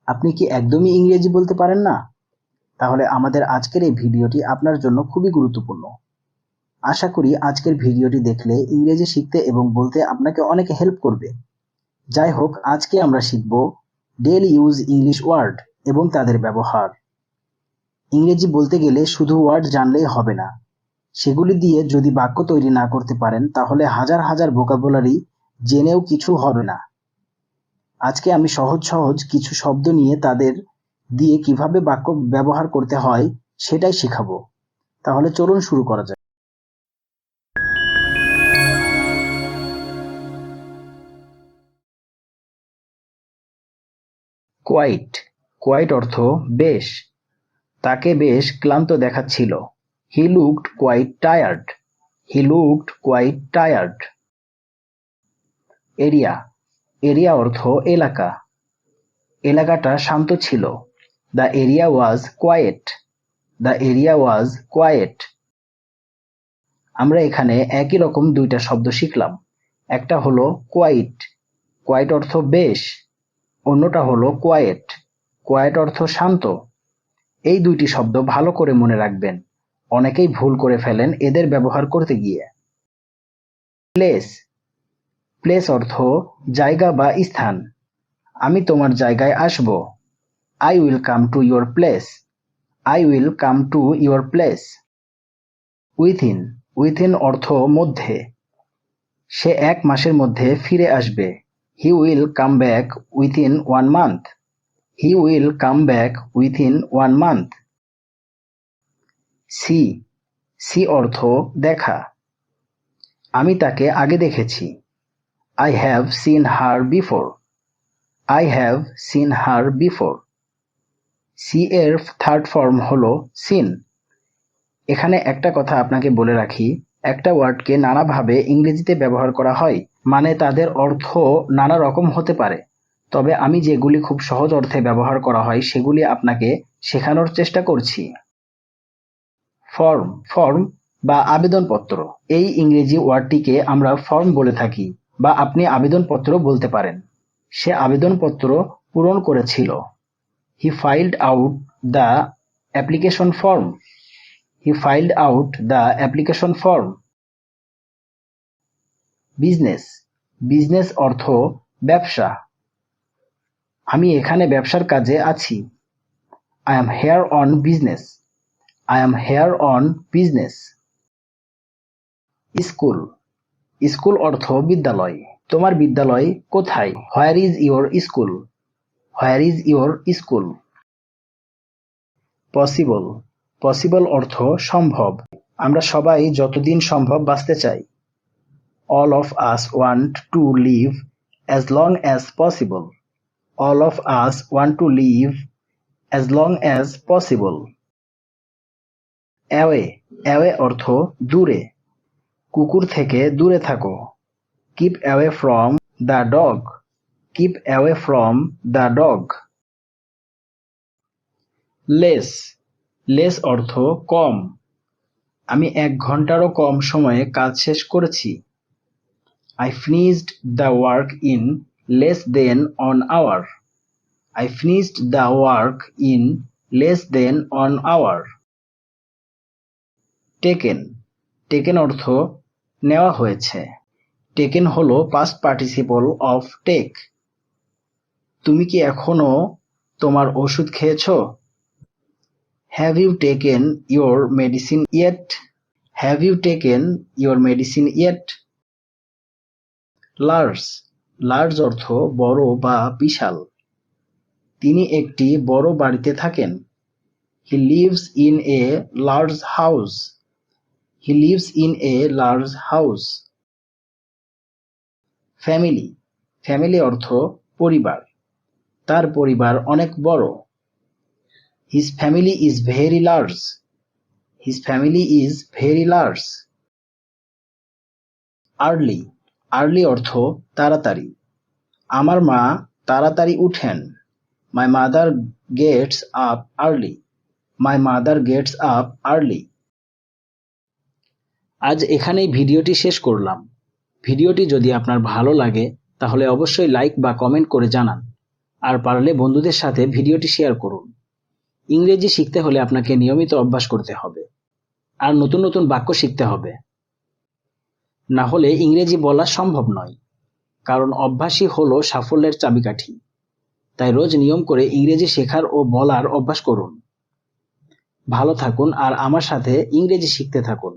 আপনি কি একদমই ইংরেজি বলতে পারেন না? তাহলে আমাদের আজকের এই ভিডিওটি আপনার জন্য খুবই গুরুত্বপূর্ণ। আশা করি আজকের ভিডিওটি দেখলে ইংরেজি শিখতে এবং বলতে আপনাকে অনেক হেল্প করবে। যাই হোক, আজকে আমরা শিখব ডেইলি ইউজ ইংলিশ ওয়ার্ড এবং তাদের ব্যবহার। ইংরেজি বলতে গেলে শুধু ওয়ার্ড জানলেই হবে না। সেগুলি দিয়ে যদি বাক্য তৈরি না করতে পারেন তাহলে হাজার হাজার ভোকাবুলারি জেনেও কিছু হবে না। আজকে আমি সহজ কিছু শব্দ নিয়ে তাদের দিয়ে কিভাবে বাক্য ব্যবহার করতে হয় সেটাই শেখাবো। তাহলে চলুন শুরু করা যাক। কোয়াইট। কোয়াইট অর্থ বেশ। তাকে বেশ ক্লান্ত দেখাচ্ছিল। He looked quite tired. He looked quite tired. Area. Area অর্থ এলাকা। এলাকাটা শান্ত ছিল। The area was quiet. The area was quiet. আমরা এখানে একই রকম দুইটা শব্দ শিখলাম। একটা হলো কোয়াইট। কোয়াইট অর্থ বেশ। অন্যটা হলো কোয়াইট। কোয়াইট অর্থ শান্ত। এই দুইটি শব্দ ভালো করে মনে রাখবেন। অনেকেই ভুল করে ফেলেন এদের ব্যবহার করতে গিয়ে। প্লেস। প্লেস অর্থ জায়গা বা স্থান। আমি তোমার জায়গায় আসব। I will come to your place. I will come to your place. Within. Within অর্থ মধ্যে। সে 1 মাসের মধ্যে ফিরে আসবে। He will come back within 1 month. He will come back within 1 month. See. See অর্থ দেখা। আমি তাকে আগে দেখেছি। I have seen her before. I have seen her before. See এর থার্ড ফর্ম হলো seen. এখানে একটা কথা আপনাকে বলে রাখি, একটা ওয়ার্ডকে নানাভাবে ইংরেজিতে ব্যবহার করা হয়, মানে তাদের অর্থ নানা রকম হতে পারে। তবে আমি যেগুলি খুব সহজ অর্থে ব্যবহার করা হয় সেগুলি আপনাকে শেখানোর চেষ্টা করছি। ফর্ম। ফর্ম বা আবেদনপত্র। এই ইংরেজি ওয়ার্ডটিকে আমরা ফর্ম বলে থাকি, বা আপনি আবেদনপত্র বলতে পারেন। সে আবেদনপত্র পূরণ করেছিল। He filled out the application form. He filled out the application form. Business. Business অর্থ ব্যবসা। আমি এখানে ব্যবসার কাজে আছি। I am here on business. I am here on business. School. School অর্থ বিদ্যালয়। তোমার বিদ্যালয় কোথায়? Where is your school? Where is your school? Possible. Possible অর্থ সম্ভব। আমরা সবাই যতদিন সম্ভব বাঁচতে চাই। All of us want to live as long as possible. All of us want to live as long as possible. Away. Away অর্থ দূরে। কুকুর থেকে দূরে থাকো। Keep away from the dog. Keep away from the dog. Less. Less অর্থ কম। আমি 1 ঘন্টারও কম সময়ে কাজ শেষ করেছি। I finished the work in less than an hour. I finished the work in less than an hour. Taken. Taken অর্থ নেওয়া হয়েছে। Taken হলো past participle of take. তুমি কি এখনো তোমার ওষুধ খেয়েছো? Have you taken your medicine yet? Have you taken your medicine yet? Large. Large অর্থ বড় বা বিশাল। তিনি একটি বড় বাড়িতে থাকেন। He lives in a large house. He lives in a large house. Family. Family অর্থ পরিবার। তার পরিবার অনেক বড়। His family is very large. His family is very large. Early. Early অর্থ তাড়াতাড়ি। আমার মা তাড়াতাড়ি উঠেন। My mother gets up early. My mother gets up early. আজ এখানেই ভিডিওটি শেষ করলাম। ভিডিওটি যদি আপনার ভালো লাগে তাহলে অবশ্যই লাইক বা কমেন্ট করে জানান। আর পারলে বন্ধুদের সাথে ভিডিওটি শেয়ার করুন। ইংরেজি শিখতে হলে আপনাকে নিয়মিত অভ্যাস করতে হবে আর নতুন নতুন বাক্য শিখতে হবে। না হলে ইংরেজি বলা সম্ভব নয়, কারণ অভ্যাসই হলো সাফল্যের চাবিকাঠি। তাই রোজ নিয়ম করে ইংরেজি শেখার ও বলার অভ্যাস করুন। ভালো থাকুন আর আমার সাথে ইংরেজি শিখতে থাকুন।